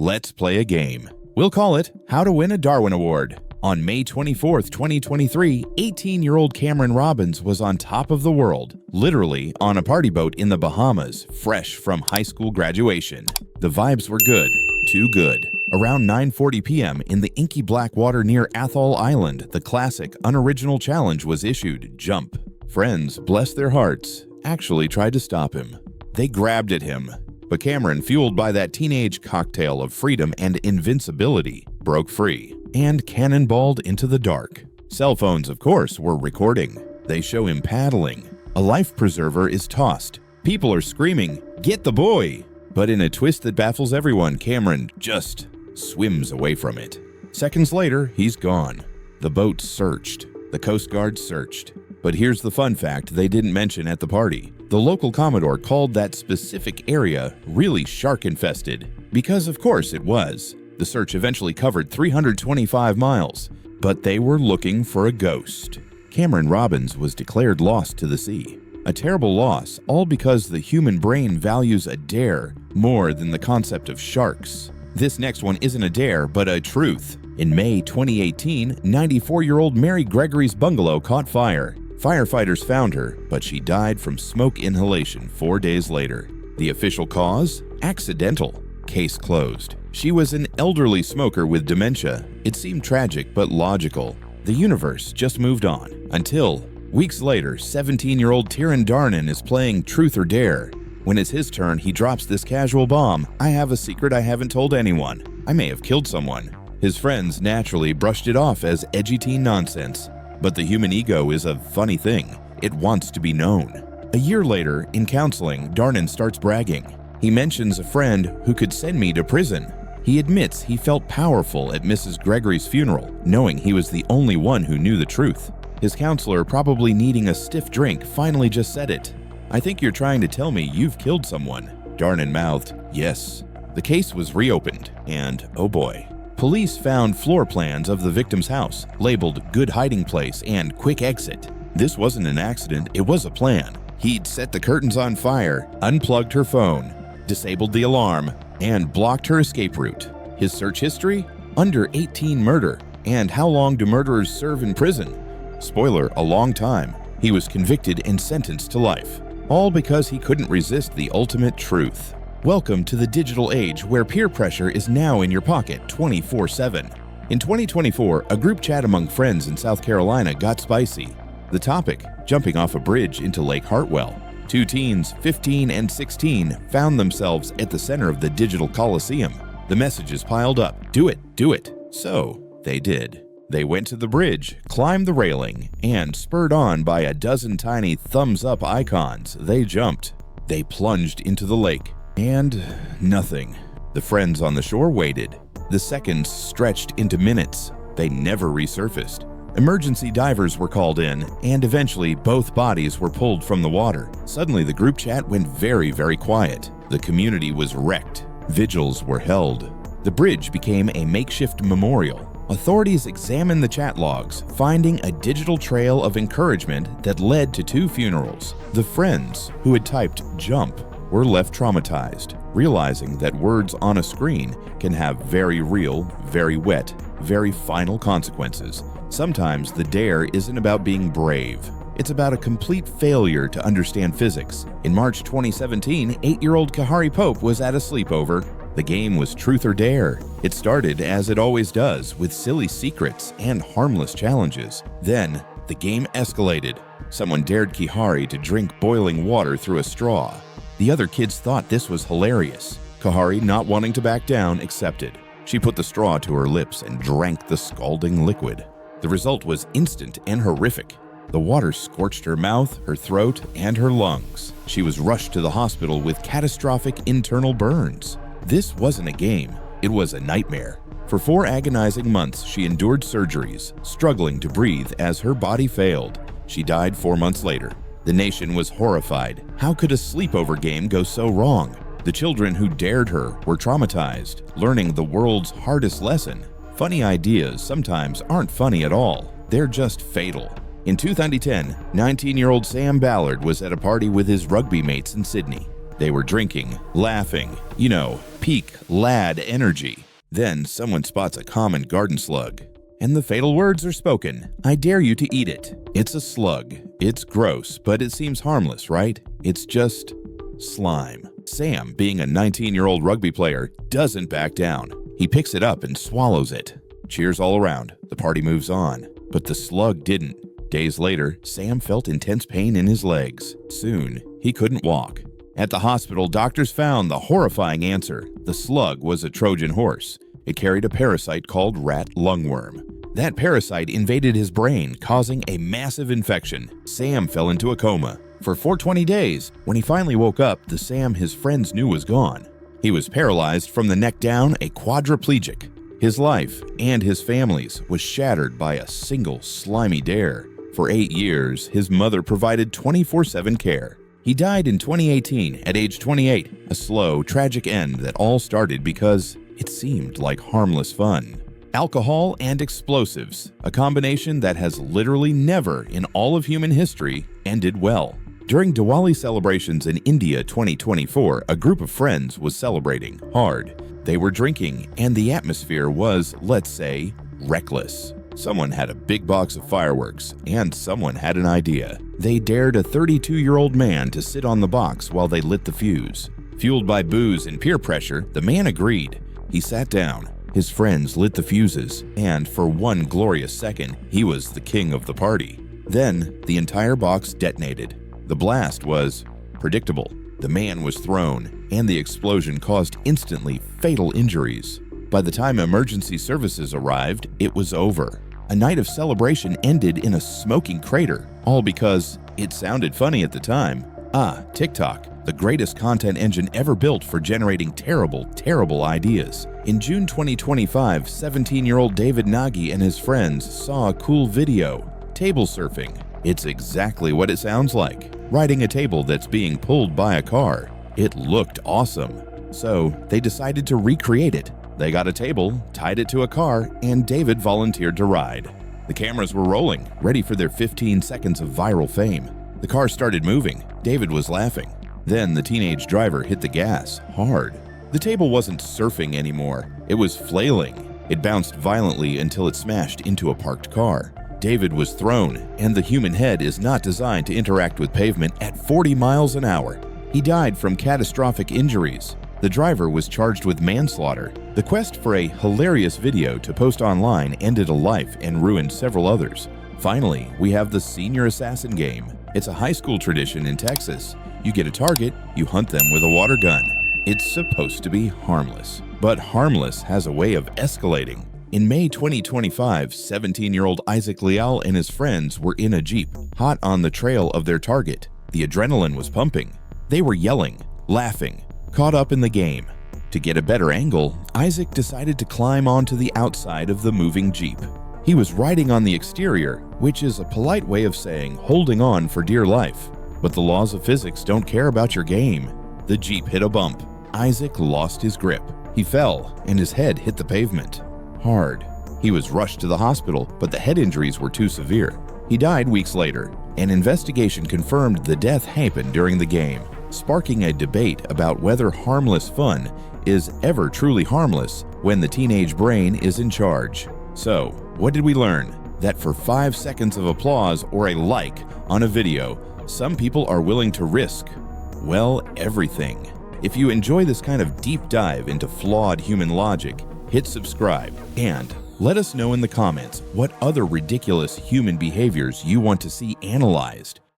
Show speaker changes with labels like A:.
A: Let's play a game. We'll call it How to Win a Darwin Award. On May 24, 2023, 18-year-old Cameron Robbins was on top of the world, literally on a party boat in the Bahamas, fresh from high school graduation. The vibes were good, too good. Around 9:40 p.m. in the inky black water near Atoll Island, the classic, unoriginal challenge was issued, jump. Friends, bless their hearts, actually tried to stop him. They grabbed at him. But Cameron, fueled by that teenage cocktail of freedom and invincibility, broke free and cannonballed into the dark. Cell phones, of course, were recording. They show him paddling. A life preserver is tossed. People are screaming, "Get the boy!" But in a twist that baffles everyone, Cameron just swims away from it. Seconds later, he's gone. The boat searched. The Coast Guard searched. But here's the fun fact they didn't mention at the party. The local Commodore called that specific area really shark-infested. Because of course it was. The search eventually covered 325 miles. But they were looking for a ghost. Cameron Robbins was declared lost to the sea. A terrible loss, all because the human brain values a dare more than the concept of sharks. This next one isn't a dare, but a truth. In May 2018, 94-year-old Mary Gregory's bungalow caught fire. Firefighters found her, but she died from smoke inhalation 4 days later. The official cause? Accidental. Case closed. She was an elderly smoker with dementia. It seemed tragic, but logical. The universe just moved on. Until, weeks later, 17-year-old Tieran Darnon is playing Truth or Dare. When it's his turn, he drops this casual bomb. "I have a secret I haven't told anyone. I may have killed someone." His friends naturally brushed it off as edgy teen nonsense. But the human ego is a funny thing. It wants to be known. A year later, in counseling, Darnon starts bragging. He mentions a friend who could send me to prison. He admits he felt powerful at Mrs. Gregory's funeral, knowing he was the only one who knew the truth. His counselor, probably needing a stiff drink, finally just said it. "I think you're trying to tell me you've killed someone." Darnon mouthed, "Yes." The case was reopened, and oh boy. Police found floor plans of the victim's house, labeled good hiding place and quick exit. This wasn't an accident, it was a plan. He'd set the curtains on fire, unplugged her phone, disabled the alarm, and blocked her escape route. His search history? Under 18 murder. And how long do murderers serve in prison? Spoiler, a long time. He was convicted and sentenced to life. All because he couldn't resist the ultimate truth. Welcome to the digital age where peer pressure is now in your pocket 24/7. In 2024, a group chat among friends in South Carolina got spicy. The topic, jumping off a bridge into Lake Hartwell. Two teens, 15 and 16, found themselves at the center of the digital coliseum. The messages piled up, "Do it, do it." So, they did. They went to the bridge, climbed the railing, and spurred on by a dozen tiny thumbs-up icons, they jumped. They plunged into the lake. And nothing. The friends on the shore waited. The seconds stretched into minutes. They never resurfaced. Emergency divers were called in, and eventually both bodies were pulled from the water. Suddenly the group chat went very, very quiet. The community was wrecked. Vigils were held. The bridge became a makeshift memorial. Authorities examined the chat logs, finding a digital trail of encouragement that led to 2 funerals. The friends who had typed "jump" were left traumatized, realizing that words on a screen can have very real, very wet, very final consequences. Sometimes the dare isn't about being brave. It's about a complete failure to understand physics. In March 2017, 8-year-old Kihari Pope was at a sleepover. The game was Truth or Dare. It started, as it always does, with silly secrets and harmless challenges. Then, the game escalated. Someone dared Kihari to drink boiling water through a straw. The other kids thought this was hilarious. Kihari, not wanting to back down, accepted. She put the straw to her lips and drank the scalding liquid. The result was instant and horrific. The water scorched her mouth, her throat, and her lungs. She was rushed to the hospital with catastrophic internal burns. This wasn't a game, it was a nightmare. For 4 agonizing months, she endured surgeries, struggling to breathe as her body failed. She died 4 months later. The nation was horrified. How could a sleepover game go so wrong? The children who dared her were traumatized, learning the world's hardest lesson. Funny ideas sometimes aren't funny at all. They're just fatal. In 2010, 19-year-old Sam Ballard was at a party with his rugby mates in Sydney. They were drinking, laughing, peak lad energy. Then someone spots a common garden slug. And the fatal words are spoken. I dare you to eat it. It's a slug. It's gross, but it seems harmless, right? It's just slime. Sam, being a 19-year-old rugby player, doesn't back down. He picks it up and swallows it. Cheers all around. The party moves on. But the slug didn't. Days later, Sam felt intense pain in his legs. Soon, he couldn't walk. At the hospital, doctors found the horrifying answer. The slug was a Trojan horse. It carried a parasite called rat lungworm. That parasite invaded his brain, causing a massive infection. Sam fell into a coma. For 420 days, when he finally woke up, the Sam his friends knew was gone. He was paralyzed from the neck down, a quadriplegic. His life and his family's was shattered by a single slimy dare. For 8 years, his mother provided 24/7 care. He died in 2018 at age 28, a slow, tragic end that all started because it seemed like harmless fun. Alcohol and explosives, a combination that has literally never in all of human history ended well. During Diwali celebrations in India 2024, a group of friends was celebrating hard. They were drinking, and the atmosphere was, let's say, reckless. Someone had a big box of fireworks, and someone had an idea. They dared a 32-year-old man to sit on the box while they lit the fuse. Fueled by booze and peer pressure, the man agreed. He sat down. His friends lit the fuses, and for one glorious second, he was the king of the party. Then, the entire box detonated. The blast was predictable. The man was thrown, and the explosion caused instantly fatal injuries. By the time emergency services arrived, it was over. A night of celebration ended in a smoking crater, all because it sounded funny at the time. TikTok, the greatest content engine ever built for generating terrible, terrible ideas. In June 2025, 17-year-old David Nagi and his friends saw a cool video, table surfing. It's exactly what it sounds like, riding a table that's being pulled by a car. It looked awesome, so they decided to recreate it. They got a table, tied it to a car, and David volunteered to ride. The cameras were rolling, ready for their 15 seconds of viral fame. The car started moving. David was laughing. Then the teenage driver hit the gas hard. The table wasn't surfing anymore. It was flailing. It bounced violently until it smashed into a parked car. David was thrown, and the human head is not designed to interact with pavement at 40 miles an hour. He died from catastrophic injuries. The driver was charged with manslaughter. The quest for a hilarious video to post online ended a life and ruined several others. Finally, we have the Senior Assassin game. It's a high school tradition in Texas. You get a target, you hunt them with a water gun. It's supposed to be harmless, but harmless has a way of escalating. In May 2025, 17-year-old Isaac Leal and his friends were in a Jeep, hot on the trail of their target. The adrenaline was pumping. They were yelling, laughing, caught up in the game. To get a better angle, Isaac decided to climb onto the outside of the moving Jeep. He was riding on the exterior, which is a polite way of saying holding on for dear life. But the laws of physics don't care about your game. The Jeep hit a bump. Isaac lost his grip. He fell, and his head hit the pavement hard. He was rushed to the hospital, but the head injuries were too severe. He died weeks later. An investigation confirmed the death happened during the game, sparking a debate about whether harmless fun is ever truly harmless when the teenage brain is in charge. So, what did we learn? That for 5 seconds of applause or a like on a video, some people are willing to risk, well, everything. If you enjoy this kind of deep dive into flawed human logic, hit subscribe and let us know in the comments what other ridiculous human behaviors you want to see analyzed.